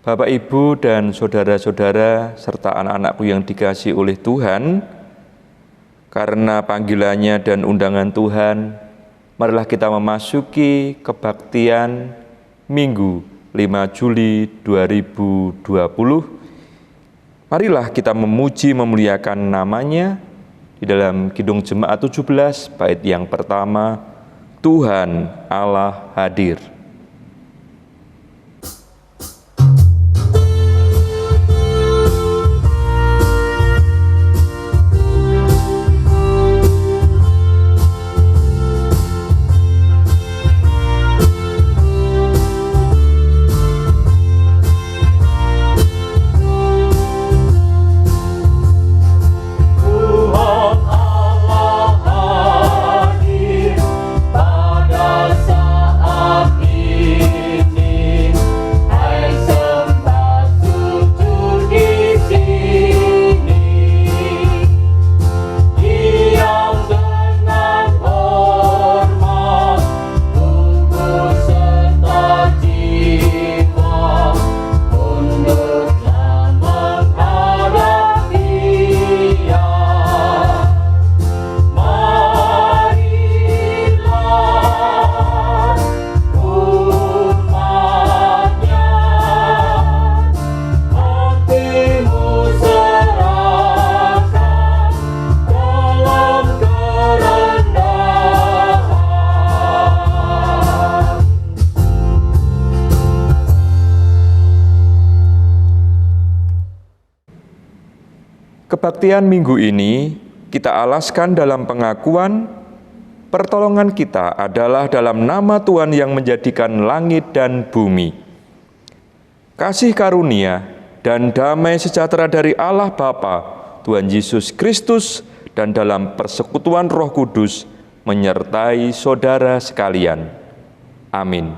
Bapak, Ibu, dan saudara-saudara, serta anak-anakku yang dikasihi oleh Tuhan, karena panggilannya dan undangan Tuhan, marilah kita memasuki kebaktian Minggu 5 Juli 2020. Marilah kita memuji memuliakan namanya di dalam Kidung Jemaat 17, bait yang pertama, Tuhan Allah hadir. Kebaktian minggu ini kita alaskan dalam pengakuan pertolongan kita adalah dalam nama Tuhan yang menjadikan langit dan bumi. Kasih karunia dan damai sejahtera dari Allah Bapa, Tuhan Yesus Kristus, dan dalam persekutuan Roh Kudus menyertai saudara sekalian. Amin.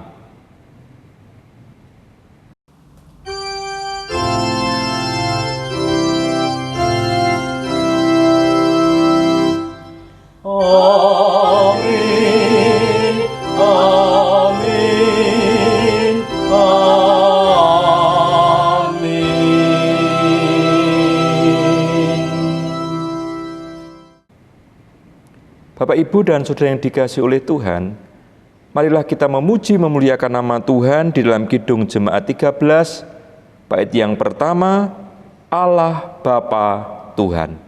Bapak, Ibu, dan saudara yang dikasihi oleh Tuhan, marilah kita memuji memuliakan nama Tuhan di dalam Kidung Jemaat 13, bait yang pertama, Allah Bapa Tuhan.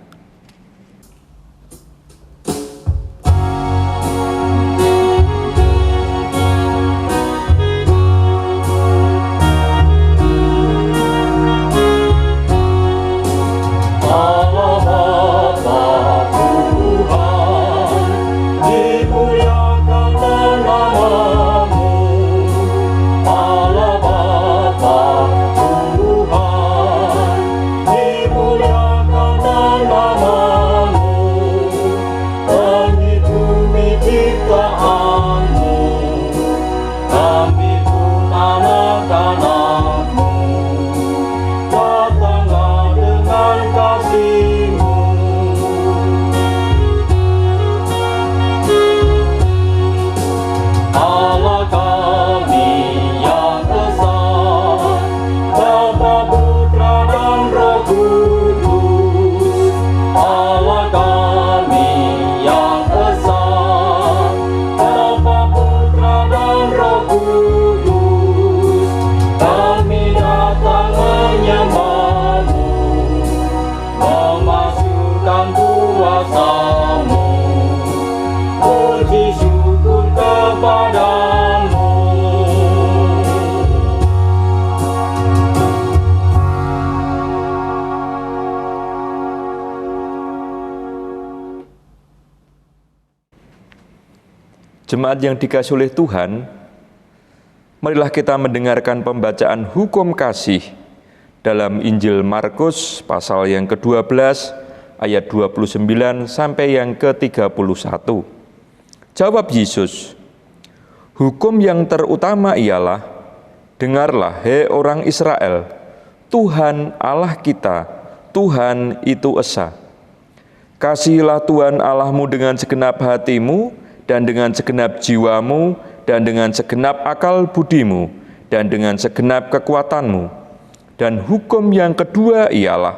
Jemaat yang dikasihi oleh Tuhan, marilah kita mendengarkan pembacaan hukum kasih dalam Injil Markus pasal yang ke-12 ayat 29 sampai yang ke-31. Jawab Yesus, "Hukum yang terutama ialah, dengarlah hai orang Israel, Tuhan Allah kita, Tuhan itu esa. Kasihilah Tuhan Allahmu dengan segenap hatimu, dan dengan segenap jiwamu, dan dengan segenap akal budimu, dan dengan segenap kekuatanmu. Dan hukum yang kedua ialah,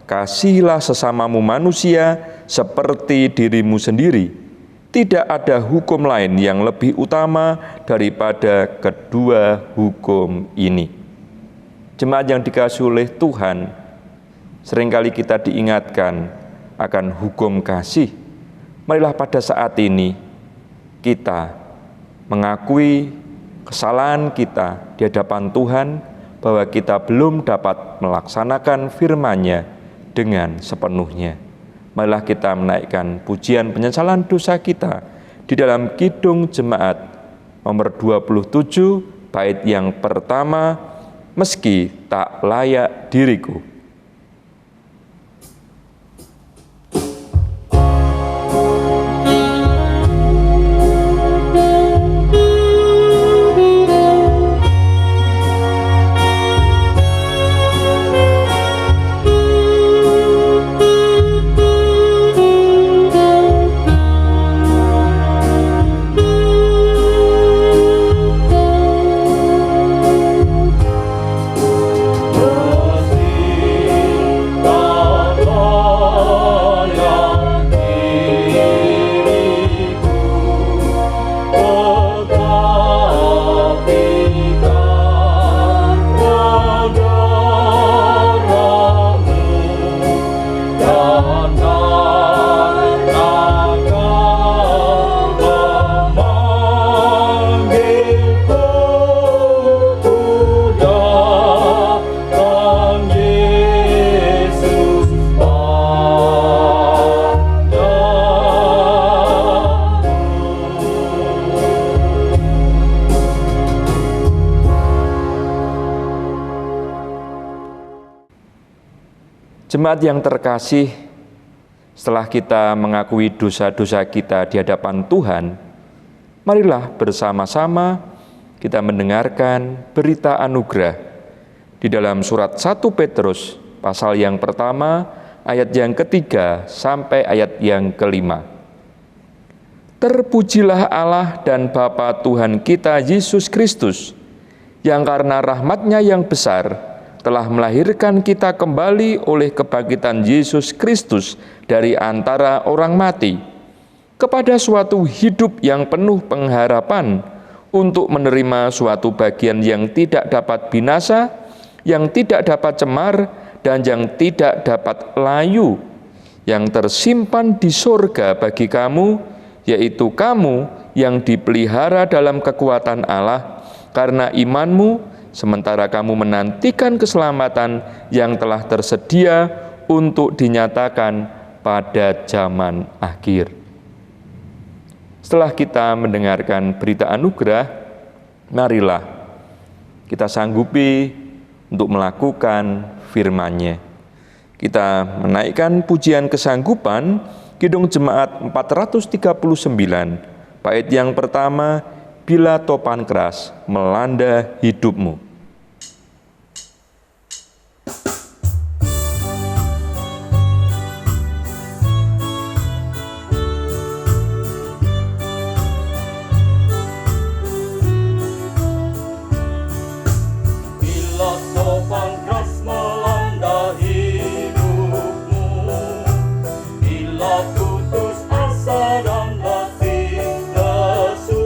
kasihilah sesamamu manusia seperti dirimu sendiri. Tidak ada hukum lain yang lebih utama daripada kedua hukum ini. Jemaat yang dikasihi oleh Tuhan, seringkali kita diingatkan akan hukum kasih. Marilah pada saat ini kita mengakui kesalahan kita di hadapan Tuhan, bahwa kita belum dapat melaksanakan firman-Nya dengan sepenuhnya. Marilah kita menaikkan pujian penyesalan dosa kita di dalam Kidung Jemaat nomor 27, bait yang pertama, meski tak layak diriku. Jemaat yang terkasih, setelah kita mengakui dosa-dosa kita di hadapan Tuhan, marilah bersama-sama kita mendengarkan berita anugerah di dalam surat 1 Petrus pasal yang pertama, ayat yang ketiga sampai ayat yang kelima. Terpujilah Allah dan Bapa Tuhan kita Yesus Kristus, yang karena rahmat-Nya yang besar telah melahirkan kita kembali oleh kebangkitan Yesus Kristus dari antara orang mati, kepada suatu hidup yang penuh pengharapan, untuk menerima suatu bagian yang tidak dapat binasa, yang tidak dapat cemar, dan yang tidak dapat layu, yang tersimpan di sorga bagi kamu, yaitu kamu yang dipelihara dalam kekuatan Allah karena imanmu, sementara kamu menantikan keselamatan yang telah tersedia untuk dinyatakan pada zaman akhir. Setelah kita mendengarkan berita anugerah, marilah kita sanggupi untuk melakukan firman-Nya. Kita menaikkan pujian kesanggupan, Kidung Jemaat 439, bait yang pertama, bila topan keras melanda hidupmu. Bila topan keras melanda hidupmu, bila putus asa dan letih lesu,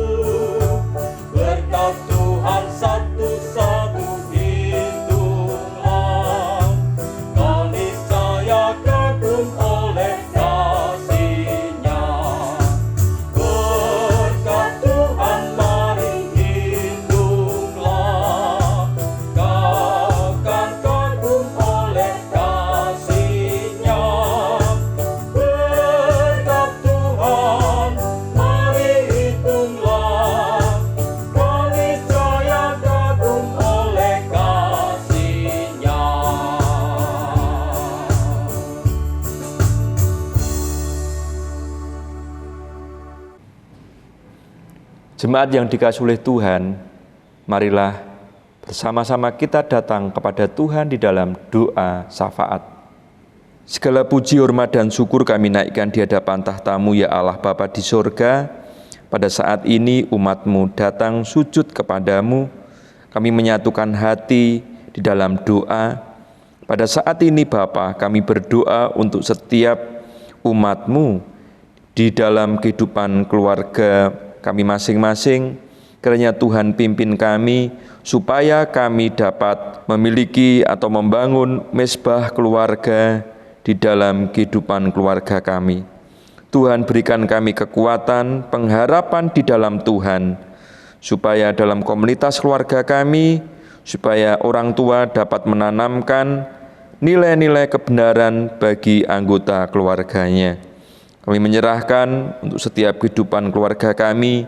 berkat Tuhan satu-satu hitunglah, kau niscaya kagum oleh kasih-Nya. Berkat Tuhan mari hitunglah, kau kan kagum oleh kasih-Nya. Berkat Tuhan mari hitunglah, kau niscaya kagum oleh kasih-Nya. Jemaat yang dikasihi oleh Tuhan, marilah bersama-sama kita datang kepada Tuhan di dalam doa syafaat. Segala puji, hormat, dan syukur kami naikkan di hadapan tahta-Mu, ya Allah Bapa di sorga. Pada saat ini umat-Mu datang sujud kepadamu, kami menyatukan hati di dalam doa. Pada saat ini Bapa, kami berdoa untuk setiap umat-Mu di dalam kehidupan keluarga kami masing-masing. Kiranya Tuhan pimpin kami supaya kami dapat memiliki atau membangun mesbah keluarga di dalam kehidupan keluarga kami. Tuhan berikan kami kekuatan, pengharapan di dalam Tuhan, supaya dalam komunitas keluarga kami, supaya orang tua dapat menanamkan nilai-nilai kebenaran bagi anggota keluarganya. Kami menyerahkan untuk setiap kehidupan keluarga kami.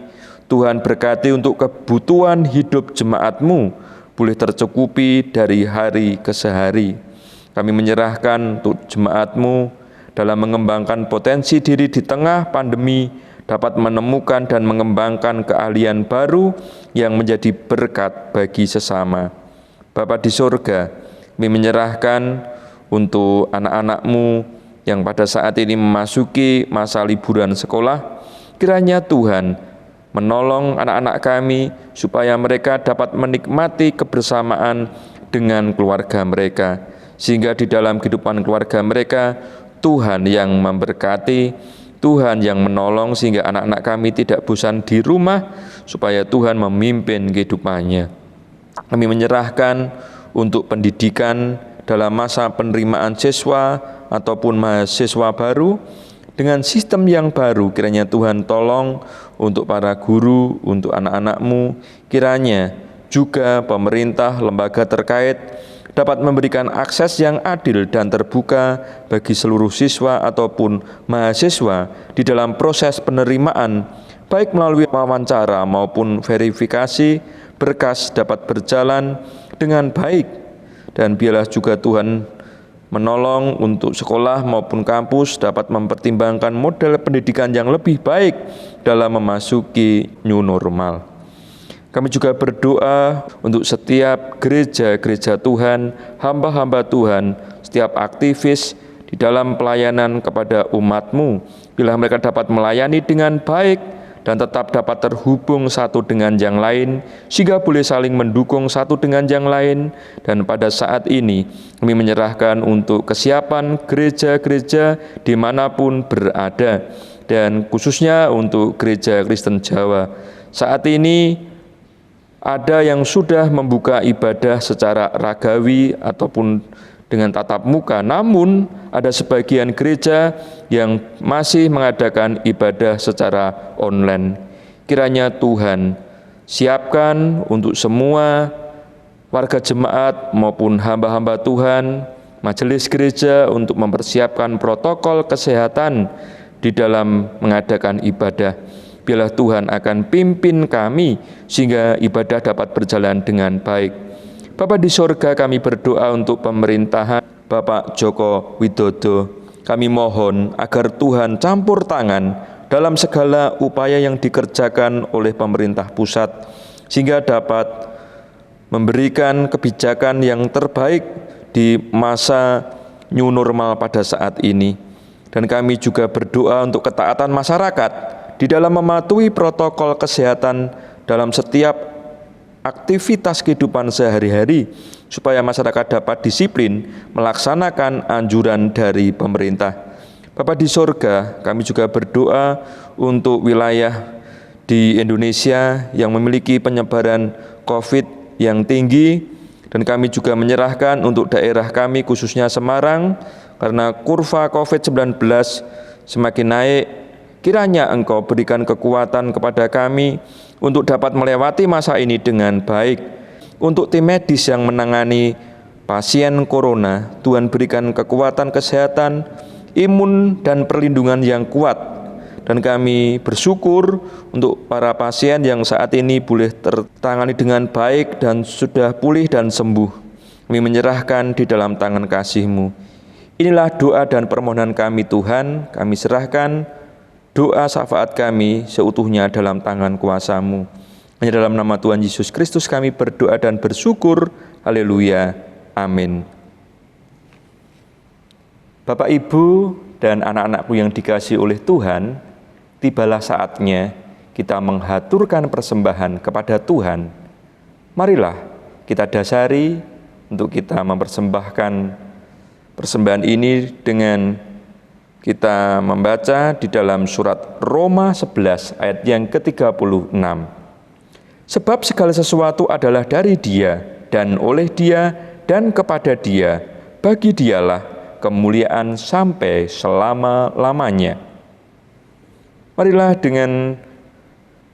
Tuhan berkati untuk kebutuhan hidup jemaat-Mu boleh tercukupi dari hari ke hari. Kami menyerahkan untuk jemaat-Mu dalam mengembangkan potensi diri di tengah pandemi, dapat menemukan dan mengembangkan keahlian baru yang menjadi berkat bagi sesama. Bapa di surga, kami menyerahkan untuk anak-anak-Mu yang pada saat ini memasuki masa liburan sekolah. Kiranya Tuhan menolong anak-anak kami supaya mereka dapat menikmati kebersamaan dengan keluarga mereka, sehingga di dalam kehidupan keluarga mereka Tuhan yang memberkati, Tuhan yang menolong, sehingga anak-anak kami tidak bosan di rumah, supaya Tuhan memimpin kehidupannya. Kami menyerahkan untuk pendidikan dalam masa penerimaan siswa ataupun mahasiswa baru dengan sistem yang baru. Kiranya Tuhan tolong untuk para guru, untuk anak-anak-Mu, kiranya juga pemerintah, lembaga terkait dapat memberikan akses yang adil dan terbuka bagi seluruh siswa ataupun mahasiswa di dalam proses penerimaan, baik melalui wawancara maupun verifikasi berkas dapat berjalan dengan baik. Dan biarlah juga Tuhan menolong untuk sekolah maupun kampus dapat mempertimbangkan model pendidikan yang lebih baik dalam memasuki new normal. Kami juga berdoa untuk setiap gereja-gereja Tuhan, hamba-hamba Tuhan, setiap aktivis di dalam pelayanan kepada umat-Mu. Bila mereka dapat melayani dengan baik dan tetap dapat terhubung satu dengan yang lain, sehingga boleh saling mendukung satu dengan yang lain. Dan pada saat ini kami menyerahkan untuk kesiapan gereja-gereja dimanapun berada, dan khususnya untuk Gereja Kristen Jawa. Saat ini ada yang sudah membuka ibadah secara ragawi ataupun dengan tatap muka, namun ada sebagian gereja yang masih mengadakan ibadah secara online. Kiranya Tuhan siapkan untuk semua warga jemaat maupun hamba-hamba Tuhan, majelis gereja untuk mempersiapkan protokol kesehatan di dalam mengadakan ibadah. Biarlah Tuhan akan pimpin kami sehingga ibadah dapat berjalan dengan baik. Bapa di sorga, kami berdoa untuk pemerintahan Bapak Joko Widodo. Kami mohon agar Tuhan campur tangan dalam segala upaya yang dikerjakan oleh pemerintah pusat, sehingga dapat memberikan kebijakan yang terbaik di masa new normal pada saat ini. Dan kami juga berdoa untuk ketaatan masyarakat di dalam mematuhi protokol kesehatan dalam setiap aktivitas kehidupan sehari-hari, supaya masyarakat dapat disiplin melaksanakan anjuran dari pemerintah. Bapa di sorga, kami juga berdoa untuk wilayah di Indonesia yang memiliki penyebaran COVID yang tinggi, dan kami juga menyerahkan untuk daerah kami khususnya Semarang, karena kurva COVID-19 semakin naik. Kiranya Engkau berikan kekuatan kepada kami untuk dapat melewati masa ini dengan baik. Untuk tim medis yang menangani pasien corona, Tuhan berikan kekuatan kesehatan, imun, dan perlindungan yang kuat. Dan kami bersyukur untuk para pasien yang saat ini boleh tertangani dengan baik dan sudah pulih dan sembuh. Kami menyerahkan di dalam tangan kasih-Mu. Inilah doa dan permohonan kami Tuhan, kami serahkan doa syafaat kami seutuhnya dalam tangan kuasa-Mu. Hanya dalam nama Tuhan Yesus Kristus kami berdoa dan bersyukur. Haleluya. Amin. Bapak, Ibu, dan anak-anakku yang dikasihi oleh Tuhan, tibalah saatnya kita menghaturkan persembahan kepada Tuhan. Marilah kita dasari untuk kita mempersembahkan persembahan ini dengan kita membaca di dalam surat Roma 11 ayat yang ke-36. Sebab segala sesuatu adalah dari Dia dan oleh Dia dan kepada Dia, bagi Dialah kemuliaan sampai selama-lamanya. Marilah dengan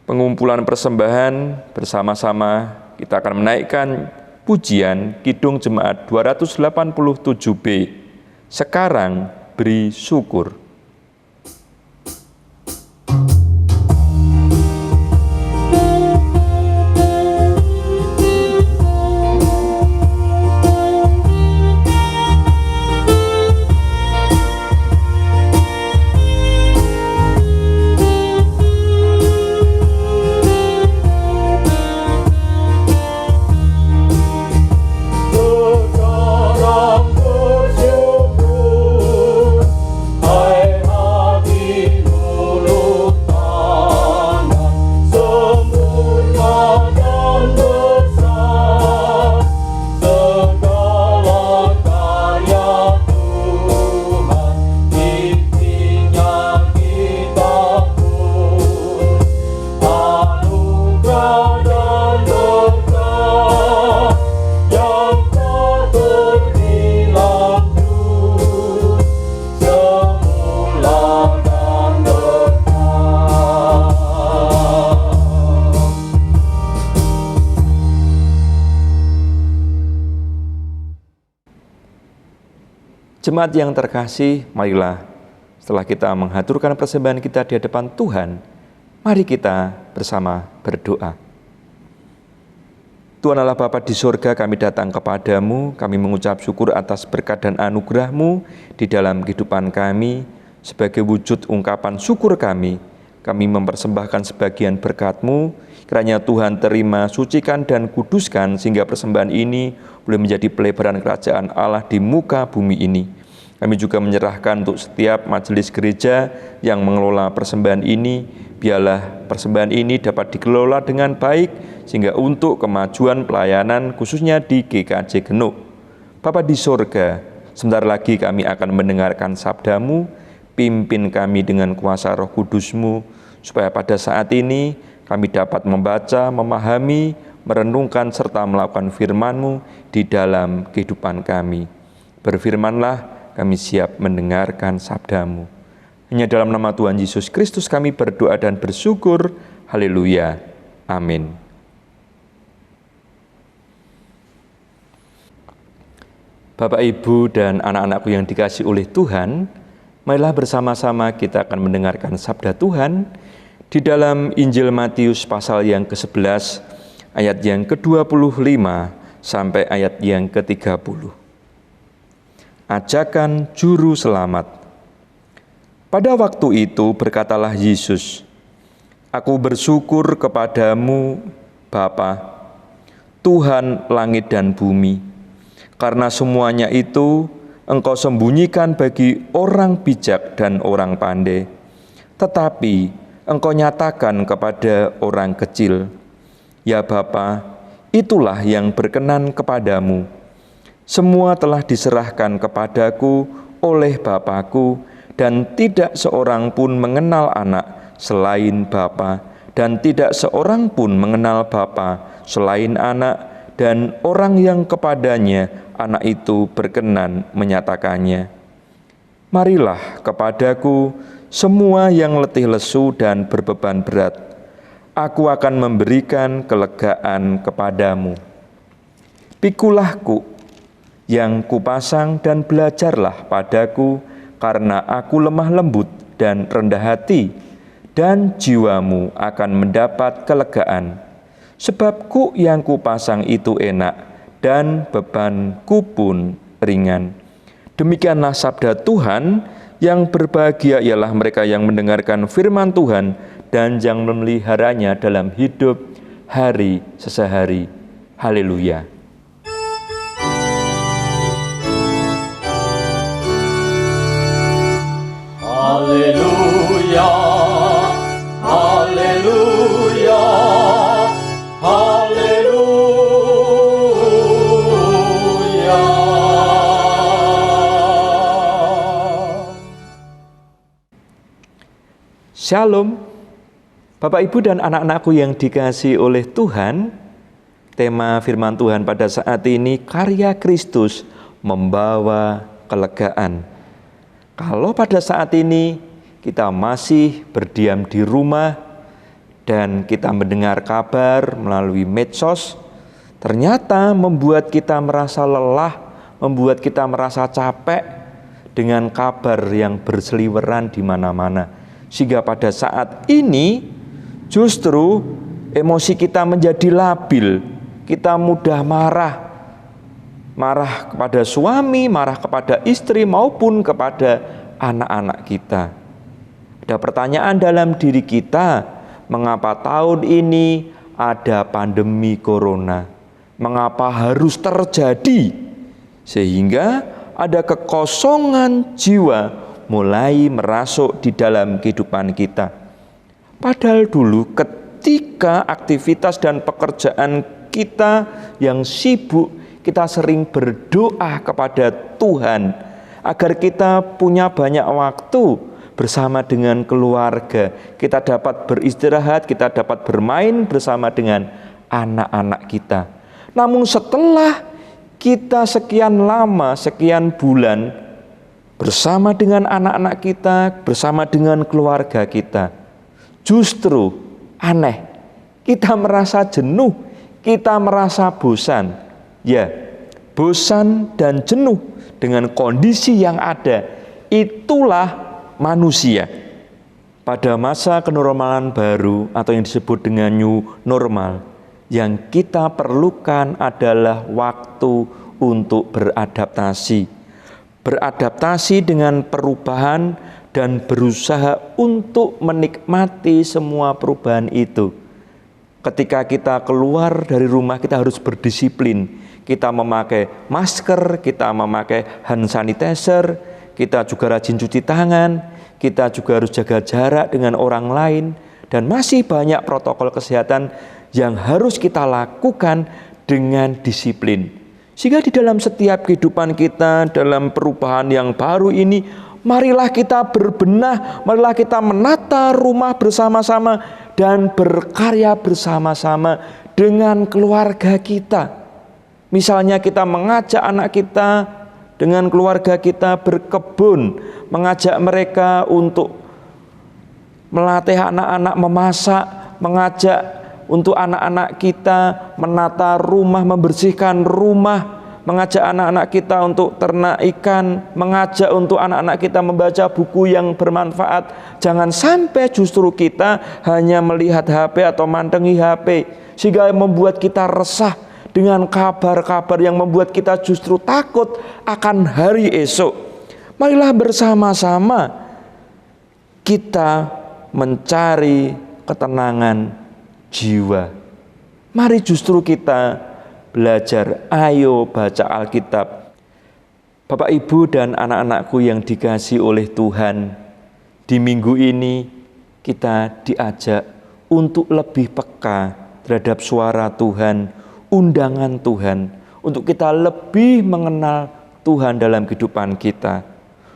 pengumpulan persembahan bersama-sama kita akan menaikkan pujian Kidung Jemaat 287B. Sekarang beri syukur. Sekarang bersyukur, hai hati mulut tanah, sempurna dan besar segala karya Tuhan, intinya kita pun anugerah dan berkah yang tak terhilang dulu, semula dan berkah. Jemaat yang terkasih, marilah setelah kita menghaturkan persembahan kita di hadapan Tuhan, mari kita bersama berdoa. Tuhan Allah Bapa di surga, kami datang kepadamu, kami mengucap syukur atas berkat dan anugerah-Mu di dalam kehidupan kami. Sebagai wujud ungkapan syukur kami mempersembahkan sebagian berkat-Mu. Kiranya Tuhan terima, sucikan dan kuduskan sehingga persembahan ini boleh menjadi pelebaran kerajaan Allah di muka bumi ini. Kami juga menyerahkan untuk setiap majelis gereja yang mengelola persembahan ini, biarlah persembahan ini dapat dikelola dengan baik sehingga untuk kemajuan pelayanan khususnya di GKJ Genuk. Bapa di sorga, sebentar lagi kami akan mendengarkan sabda-Mu, pimpin kami dengan kuasa Roh Kudus-Mu, supaya pada saat ini kami dapat membaca, memahami, merenungkan serta melakukan firman-Mu di dalam kehidupan kami. Berfirmanlah, kami siap mendengarkan sabda-Mu. Hanya dalam nama Tuhan Yesus Kristus kami berdoa dan bersyukur. Haleluya. Amin. Bapak, Ibu, dan anak-anakku yang dikasihi oleh Tuhan, marilah bersama-sama kita akan mendengarkan sabda Tuhan di dalam Injil Matius pasal yang ke-11, ayat yang ke-25 sampai ayat yang ke-30. Ajakan Juru Selamat. Pada waktu itu berkatalah Yesus, Aku bersyukur kepadamu, Bapa, Tuhan langit dan bumi, karena semuanya itu Engkau sembunyikan bagi orang bijak dan orang pandai, tetapi Engkau nyatakan kepada orang kecil. Ya Bapa, itulah yang berkenan kepadamu. Semua telah diserahkan kepadaku oleh Bapa-Ku, dan tidak seorang pun mengenal anak selain Bapa, dan tidak seorang pun mengenal Bapa selain anak, dan orang yang kepadanya anak itu berkenan menyatakannya. Marilah kepadaku semua yang letih lesu dan berbeban berat, aku akan memberikan kelegaan kepadamu. Pikulahku yang kupasang dan belajarlah padaku, karena aku lemah lembut dan rendah hati, dan jiwamu akan mendapat kelegaan. Sebab kuk yang kupasang itu enak, dan bebanku pun ringan. Demikianlah sabda Tuhan. Yang berbahagia ialah mereka yang mendengarkan firman Tuhan dan yang memeliharanya dalam hidup hari sesehari. Haleluya. Haleluya, haleluya, haleluya. Shalom, Bapak Ibu dan anak-anakku yang dikasihi oleh Tuhan. Tema firman Tuhan pada saat ini, karya Kristus membawa kelegaan. Kalau pada saat ini kita masih berdiam di rumah dan kita mendengar kabar melalui medsos, ternyata membuat kita merasa lelah, membuat kita merasa capek dengan kabar yang berseliweran di mana-mana. Sehingga pada saat ini justru emosi kita menjadi labil. Kita mudah marah kepada suami, marah kepada istri maupun kepada anak-anak kita. Ada pertanyaan dalam diri kita, mengapa tahun ini ada pandemi corona? Mengapa harus terjadi? Sehingga ada kekosongan jiwa mulai merasuk di dalam kehidupan kita. Padahal dulu ketika aktivitas dan pekerjaan kita yang sibuk, kita sering berdoa kepada Tuhan agar kita punya banyak waktu bersama dengan keluarga. Kita dapat beristirahat, kita dapat bermain bersama dengan anak-anak kita. Namun setelah kita sekian lama, sekian bulan bersama dengan anak-anak kita, bersama dengan keluarga kita, justru aneh, kita merasa jenuh, kita merasa bosan. Ya, bosan dan jenuh dengan kondisi yang ada, itulah manusia. Pada masa kenormalan baru atau yang disebut dengan new normal, yang kita perlukan adalah waktu untuk beradaptasi. Beradaptasi dengan perubahan dan berusaha untuk menikmati semua perubahan itu. Ketika kita keluar dari rumah, kita harus berdisiplin. Kita memakai masker, kita memakai hand sanitizer, kita juga rajin cuci tangan, kita juga harus jaga jarak dengan orang lain, dan masih banyak protokol kesehatan yang harus kita lakukan dengan disiplin. Sehingga di dalam setiap kehidupan kita, dalam perubahan yang baru ini, marilah kita berbenah, marilah kita menata rumah bersama-sama dan berkarya bersama-sama dengan keluarga kita. Misalnya kita mengajak anak kita dengan keluarga kita berkebun, mengajak mereka untuk melatih anak-anak memasak, mengajak untuk anak-anak kita menata rumah, membersihkan rumah, mengajak anak-anak kita untuk ternak ikan, mengajak untuk anak-anak kita membaca buku yang bermanfaat. Jangan sampai justru kita hanya melihat HP atau mandengi HP, sehingga membuat kita resah dengan kabar-kabar yang membuat kita justru takut akan hari esok. Marilah bersama-sama kita mencari ketenangan jiwa. Mari justru kita belajar, ayo baca Alkitab. Bapak, Ibu, dan anak-anakku yang dikasihi oleh Tuhan, di minggu ini kita diajak untuk lebih peka terhadap suara Tuhan, undangan Tuhan, untuk kita lebih mengenal Tuhan dalam kehidupan kita.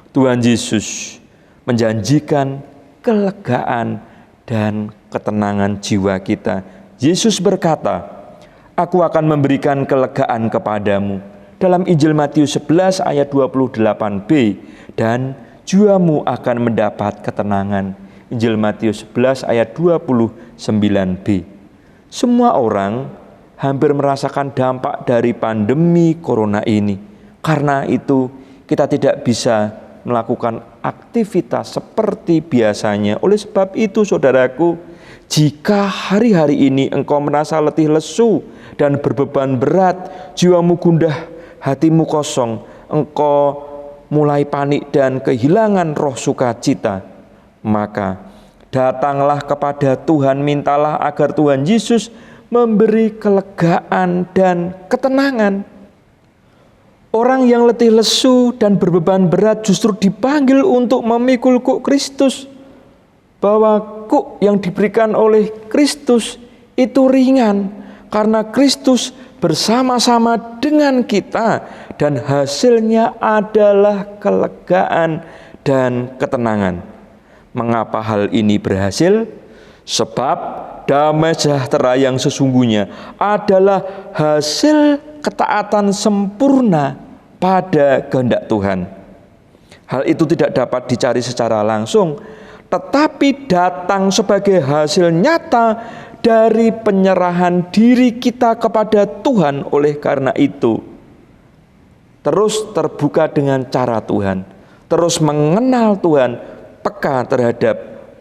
Tuhan Yesus menjanjikan kelegaan dan ketenangan jiwa kita. Yesus berkata, "Aku akan memberikan kelegaan kepadamu." Dalam Injil Matius 11 ayat 28b, dan jiwamu akan mendapat ketenangan. Injil Matius 11 ayat 29b. Semua orang hampir merasakan dampak dari pandemi corona ini. Karena itu kita tidak bisa melakukan aktivitas seperti biasanya. Oleh sebab itu, saudaraku, jika hari-hari ini engkau merasa letih lesu dan berbeban berat, jiwamu gundah, hatimu kosong, engkau mulai panik dan kehilangan roh sukacita, maka datanglah kepada Tuhan, mintalah agar Tuhan Yesus memberi kelegaan dan ketenangan. Orang yang letih lesu dan berbeban berat justru dipanggil untuk memikul kuk Kristus. Bahwa kuk yang diberikan oleh Kristus itu ringan, karena Kristus bersama-sama dengan kita, dan hasilnya adalah kelegaan dan ketenangan. Mengapa hal ini berhasil? Sebab damai sejahtera yang sesungguhnya adalah hasil ketaatan sempurna pada kehendak Tuhan. Hal itu tidak dapat dicari secara langsung, tetapi datang sebagai hasil nyata dari penyerahan diri kita kepada Tuhan. Oleh karena itu, terus terbuka dengan cara Tuhan, terus mengenal Tuhan, peka terhadap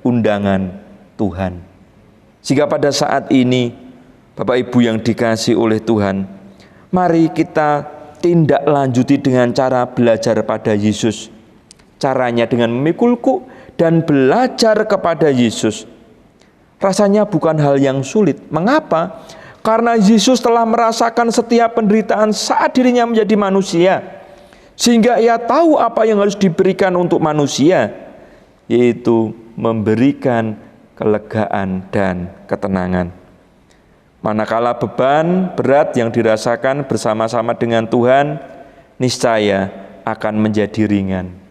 undangan Tuhan. Sehingga pada saat ini, Bapak Ibu yang dikasihi oleh Tuhan, mari kita tindak lanjuti dengan cara belajar pada Yesus. Caranya dengan memikul kuk dan belajar kepada Yesus. Rasanya bukan hal yang sulit. Mengapa? Karena Yesus telah merasakan setiap penderitaan saat dirinya menjadi manusia, sehingga ia tahu apa yang harus diberikan untuk manusia, yaitu memberikan kelegaan dan ketenangan. Manakala beban berat yang dirasakan bersama-sama dengan Tuhan, niscaya akan menjadi ringan.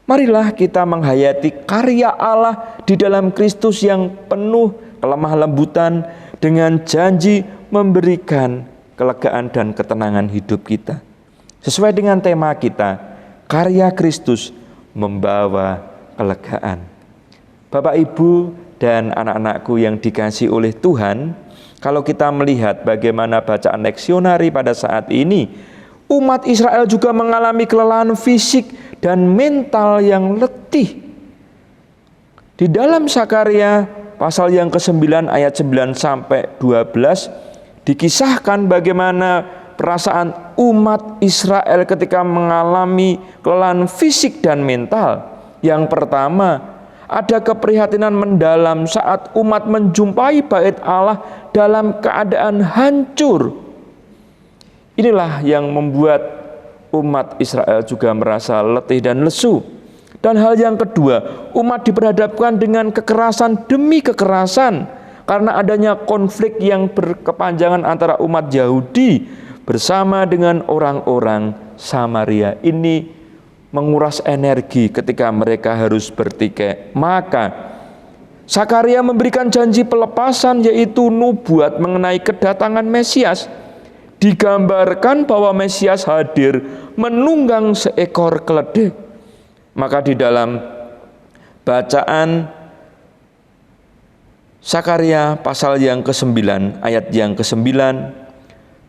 Marilah kita menghayati karya Allah di dalam Kristus yang penuh kelemah lembutan dengan janji memberikan kelegaan dan ketenangan hidup kita. Sesuai dengan tema kita, karya Kristus membawa kelegaan. Bapak, Ibu, dan anak-anakku yang dikasihi oleh Tuhan, kalau kita melihat bagaimana bacaan leksionari pada saat ini, umat Israel juga mengalami kelelahan fisik dan mental yang letih. Di dalam Sakarya pasal yang ke-9 ayat 9 sampai 12 dikisahkan bagaimana perasaan umat Israel ketika mengalami kelelahan fisik dan mental. Yang pertama, ada keprihatinan mendalam saat umat menjumpai bait Allah dalam keadaan hancur. Inilah yang membuat umat Israel juga merasa letih dan lesu. Dan hal yang kedua, umat diperhadapkan dengan kekerasan demi kekerasan karena adanya konflik yang berkepanjangan antara umat Yahudi bersama dengan orang-orang Samaria. Ini menguras energi ketika mereka harus bertikai. Maka Sakarya memberikan janji pelepasan, yaitu nubuat mengenai kedatangan Mesias. Digambarkan bahwa Mesias hadir menunggang seekor keledai. Maka di dalam bacaan Sakarya pasal yang ke-9 ayat yang ke-9,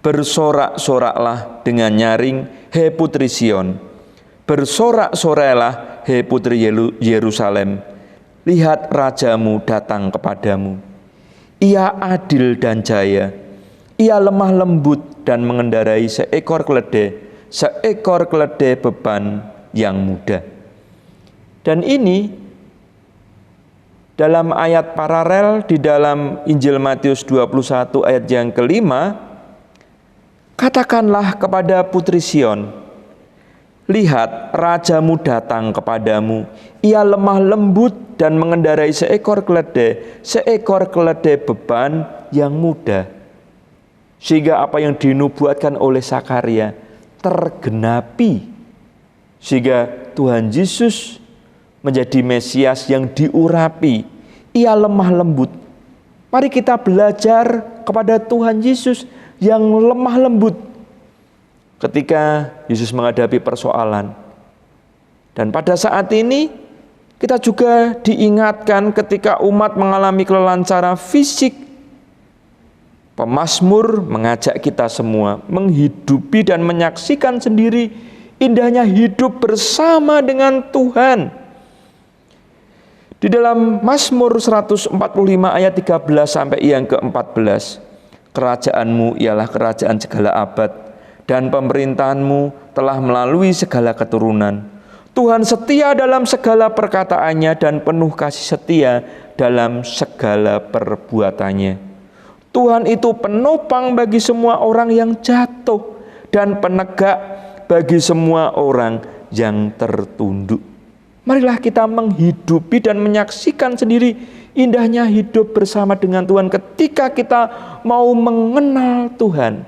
bersorak-soraklah dengan nyaring, he putri Sion. Bersorak-sorailah, he putri Yerusalem. Lihat rajamu datang kepadamu. Ia adil dan jaya. Ia lemah lembut dan mengendarai seekor keledai beban yang mudah. Dan ini dalam ayat paralel di dalam Injil Matius 21 ayat yang ke-5, katakanlah kepada putri Sion, lihat rajamu datang kepadamu, ia lemah lembut dan mengendarai seekor keledai beban yang mudah. Sehingga apa yang dinubuatkan oleh Sakarya tergenapi, sehingga Tuhan Yesus menjadi Mesias yang diurapi. Ia lemah lembut. Mari kita belajar kepada Tuhan Yesus yang lemah lembut ketika Yesus menghadapi persoalan. Dan pada saat ini kita juga diingatkan ketika umat mengalami kelelahan secara fisik. Pemazmur mengajak kita semua menghidupi dan menyaksikan sendiri indahnya hidup bersama dengan Tuhan. Di dalam Mazmur 145 ayat 13 sampai yang ke-14, kerajaanmu ialah kerajaan segala abad, dan pemerintahanmu telah melalui segala keturunan. Tuhan setia dalam segala perkataannya dan penuh kasih setia dalam segala perbuatannya. Tuhan itu penopang bagi semua orang yang jatuh dan penegak bagi semua orang yang tertunduk. Marilah kita menghidupi dan menyaksikan sendiri indahnya hidup bersama dengan Tuhan ketika kita mau mengenal Tuhan.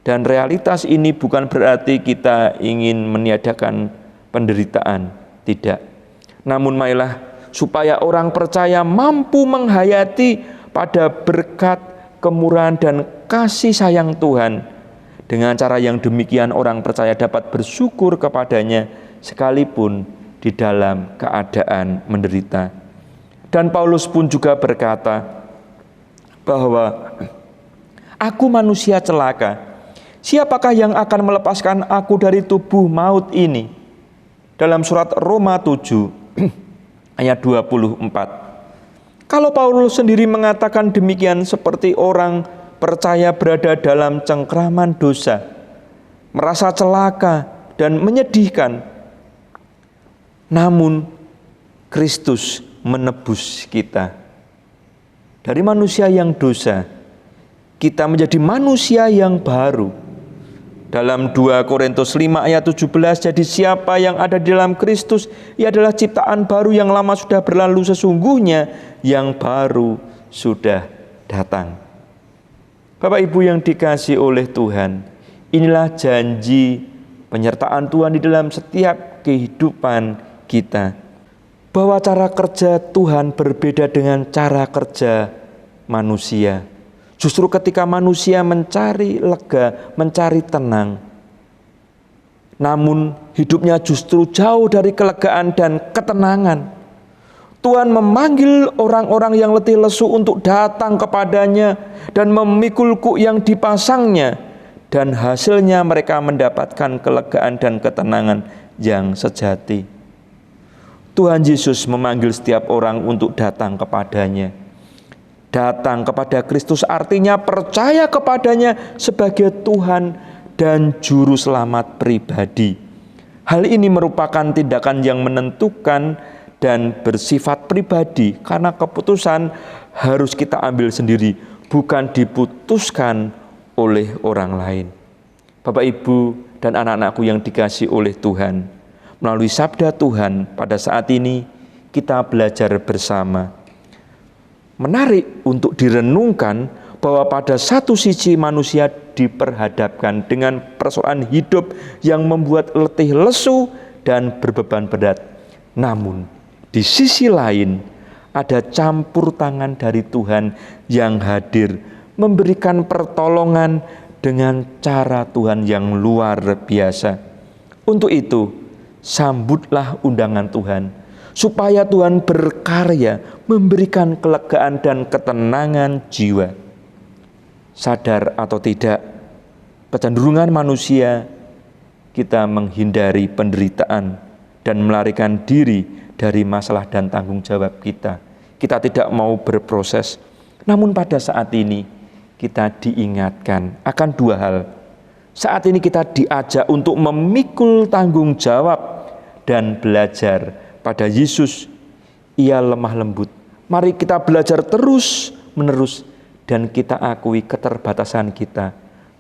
Dan realitas ini bukan berarti kita ingin meniadakan penderitaan, tidak. Namun marilah supaya orang percaya mampu menghayati pada berkat, kemurahan dan kasih sayang Tuhan. Dengan cara yang demikian orang percaya dapat bersyukur kepadanya sekalipun di dalam keadaan menderita. Dan Paulus pun juga berkata bahwa aku manusia celaka, siapakah yang akan melepaskan aku dari tubuh maut ini? Dalam surat Roma 7 ayat 24. Kalau Paulus sendiri mengatakan demikian seperti orang percaya berada dalam cengkraman dosa, merasa celaka dan menyedihkan. Namun Kristus menebus kita. Dari manusia yang dosa, kita menjadi manusia yang baru. Dalam 2 Korintus 5 ayat 17, jadi siapa yang ada di dalam Kristus, ia adalah ciptaan baru, yang lama sudah berlalu, sesungguhnya yang baru sudah datang. Bapak Ibu yang dikasihi oleh Tuhan, inilah janji penyertaan Tuhan di dalam setiap kehidupan kita. Bahwa cara kerja Tuhan berbeda dengan cara kerja manusia. Justru ketika manusia mencari lega, mencari tenang, namun hidupnya justru jauh dari kelegaan dan ketenangan. Tuhan memanggil orang-orang yang letih lesu untuk datang kepadanya dan memikul kuk yang dipasangnya, dan hasilnya mereka mendapatkan kelegaan dan ketenangan yang sejati. Tuhan Yesus memanggil setiap orang untuk datang kepadanya. Datang kepada Kristus artinya percaya kepadanya sebagai Tuhan dan Juru Selamat pribadi. Hal ini merupakan tindakan yang menentukan dan bersifat pribadi, karena keputusan harus kita ambil sendiri, bukan diputuskan oleh orang lain. Bapak, Ibu, dan anak-anakku yang dikasihi oleh Tuhan, melalui sabda Tuhan pada saat ini kita belajar bersama. Menarik untuk direnungkan bahwa pada satu sisi manusia diperhadapkan dengan persoalan hidup yang membuat letih lesu dan berbeban berat. Namun di sisi lain ada campur tangan dari Tuhan yang hadir memberikan pertolongan dengan cara Tuhan yang luar biasa. Untuk itu, sambutlah undangan Tuhan supaya Tuhan berkarya memberikan kelegaan dan ketenangan jiwa. Sadar atau tidak, kecenderungan manusia kita menghindari penderitaan dan melarikan diri dari masalah dan tanggung jawab kita. Kita tidak mau berproses. Namun pada saat ini kita diingatkan akan dua hal. Saat ini kita diajak untuk memikul tanggung jawab dan belajar pada Yesus. Ia lemah lembut. Mari kita belajar terus menerus dan kita akui keterbatasan kita.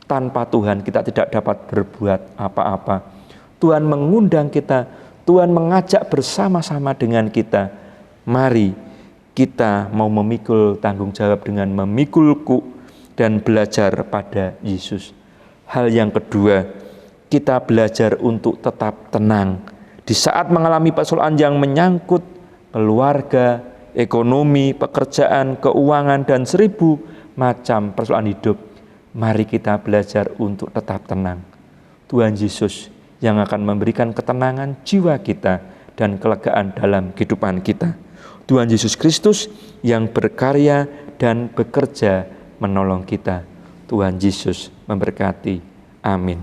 Tanpa Tuhan kita tidak dapat berbuat apa-apa. Tuhan mengundang kita, Tuhan mengajak bersama-sama dengan kita. Mari kita mau memikul tanggung jawab dengan memikul kuk dan belajar pada Yesus. Hal yang kedua, kita belajar untuk tetap tenang di saat mengalami persoalan yang menyangkut keluarga, ekonomi, pekerjaan, keuangan, dan 1000 macam persoalan hidup. Mari kita belajar untuk tetap tenang. Tuhan Yesus yang akan memberikan ketenangan jiwa kita dan kelegaan dalam kehidupan kita. Tuhan Yesus Kristus yang berkarya dan bekerja menolong kita. Tuhan Yesus memberkati. Amin.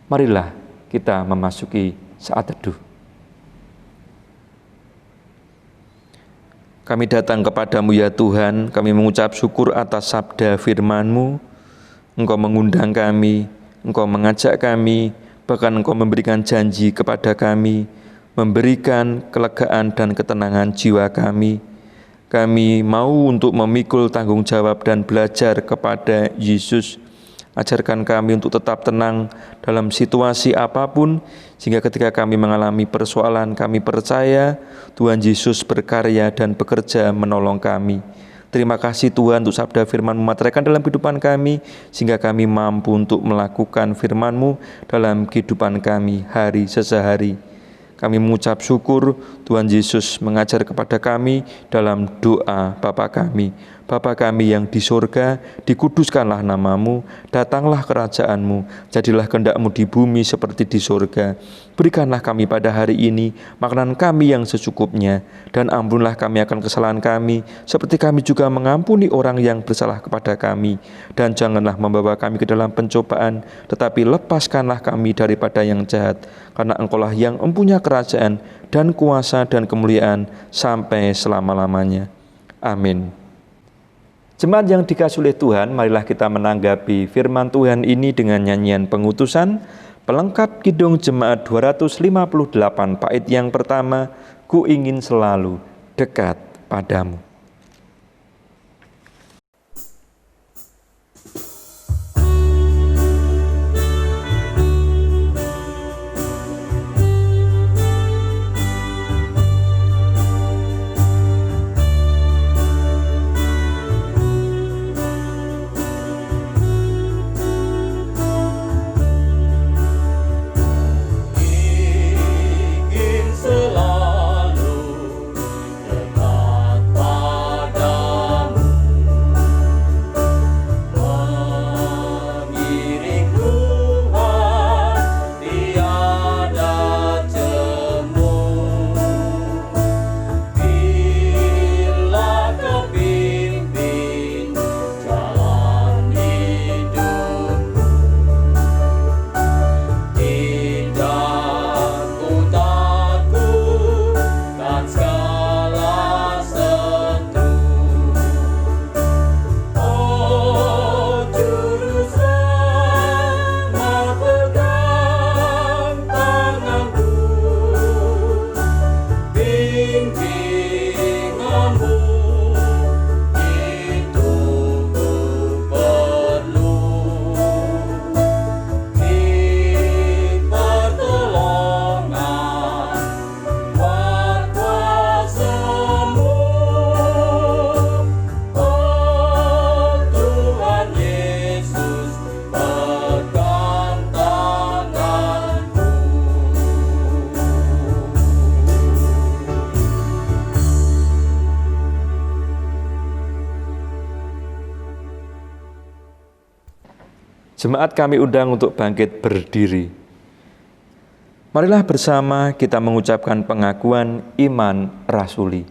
Marilah kita memasuki saat teduh. Kami datang kepadamu ya Tuhan, kami mengucap syukur atas sabda firman-Mu. Engkau mengundang kami, Engkau mengajak kami, bahkan Engkau memberikan janji kepada kami, memberikan kelegaan dan ketenangan jiwa kami. Kami mau untuk memikul tanggung jawab dan belajar kepada Yesus. Ajarkan kami untuk tetap tenang dalam situasi apapun, sehingga ketika kami mengalami persoalan, kami percaya Tuhan Yesus berkarya dan bekerja menolong kami. Terima kasih Tuhan untuk sabda firman-Mu mematerakan dalam kehidupan kami, sehingga kami mampu untuk melakukan firman-Mu dalam kehidupan kami hari sesehari. Kami mengucap syukur Tuhan Yesus mengajar kepada kami dalam doa Bapa kami. Bapa kami yang di surga, dikuduskanlah namamu, datanglah kerajaanmu, jadilah kehendak-mu di bumi seperti di surga. Berikanlah kami pada hari ini makanan kami yang secukupnya, dan ampunlah kami akan kesalahan kami, seperti kami juga mengampuni orang yang bersalah kepada kami. Dan janganlah membawa kami ke dalam pencobaan, tetapi lepaskanlah kami daripada yang jahat, karena Engkaulah yang mempunyai kerajaan dan kuasa dan kemuliaan sampai selama-lamanya. Amin. Jemaat yang dikasihi oleh Tuhan, marilah kita menanggapi firman Tuhan ini dengan nyanyian pengutusan, pelengkap Kidung Jemaat 258 bait yang pertama, Ku ingin selalu dekat padamu. Ingin selalu dekat padamu, mengiring Tuhan tiada jemu. Bila Kau pimpin jalan hidupku, tidak ku takutkan segala setu. Oh Juru Selamat, pegang tanganku, bimbinganmu itu ku perlu. Di pertolongan buat kuasa-Mu, oh Tuhan Yesus, pegang tanganku. Jemaat kami undang untuk bangkit berdiri. Marilah bersama kita mengucapkan pengakuan iman rasuli.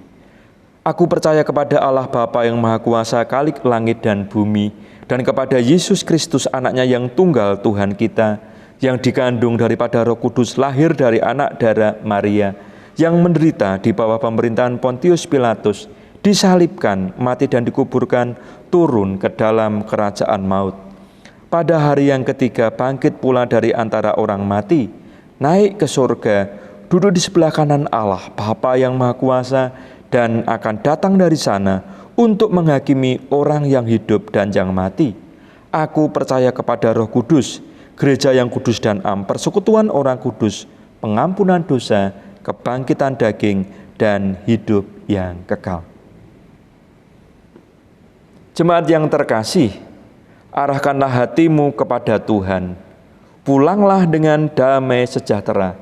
Aku percaya kepada Allah Bapa yang Maha Kuasa, Khalik langit dan bumi, dan kepada Yesus Kristus anaknya yang tunggal Tuhan kita, yang dikandung daripada Roh Kudus, lahir dari anak darah Maria, yang menderita di bawah pemerintahan Pontius Pilatus, disalibkan, mati dan dikuburkan, turun ke dalam kerajaan maut. Pada hari yang ketiga bangkit pula dari antara orang mati, naik ke surga, duduk di sebelah kanan Allah Bapa yang Maha Kuasa, dan akan datang dari sana untuk menghakimi orang yang hidup dan yang mati. Aku percaya kepada Roh Kudus, gereja yang kudus dan am, persekutuan orang kudus, pengampunan dosa, kebangkitan daging, dan hidup yang kekal. Jemaat yang terkasih, arahkanlah hatimu kepada Tuhan. Pulanglah dengan damai sejahtera.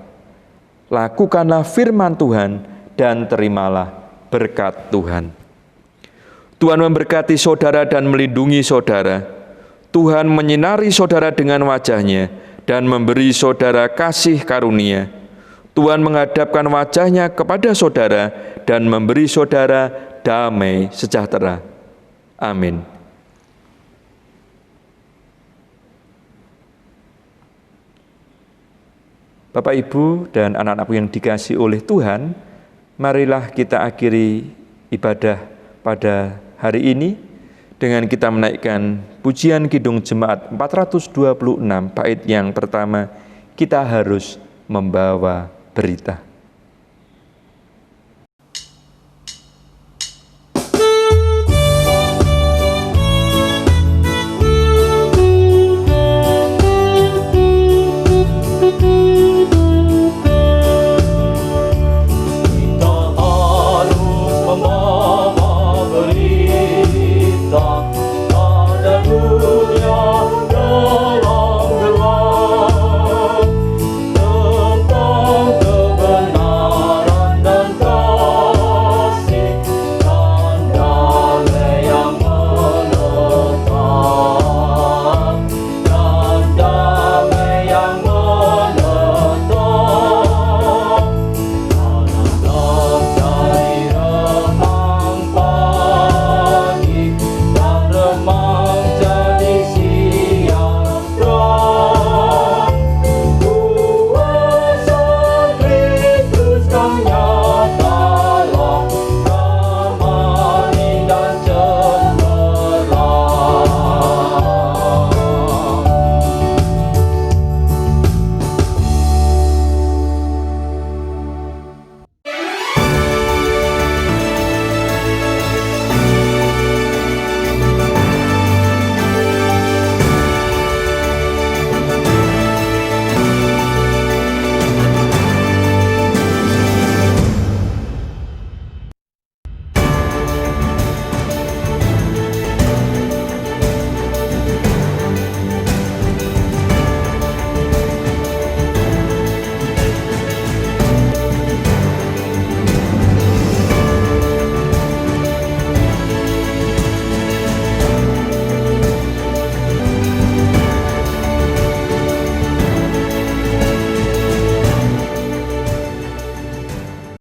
Lakukanlah firman Tuhan dan terimalah berkat Tuhan. Tuhan memberkati saudara dan melindungi saudara. Tuhan menyinari saudara dengan wajah-Nya dan memberi saudara kasih karunia. Tuhan menghadapkan wajah-Nya kepada saudara dan memberi saudara damai sejahtera. Amin. Bapak, Ibu, dan anak-anakku yang dikasihi oleh Tuhan, marilah kita akhiri ibadah pada hari ini dengan kita menaikkan pujian Kidung Jemaat 426 bait yang pertama, Kita Harus Membawa Berita.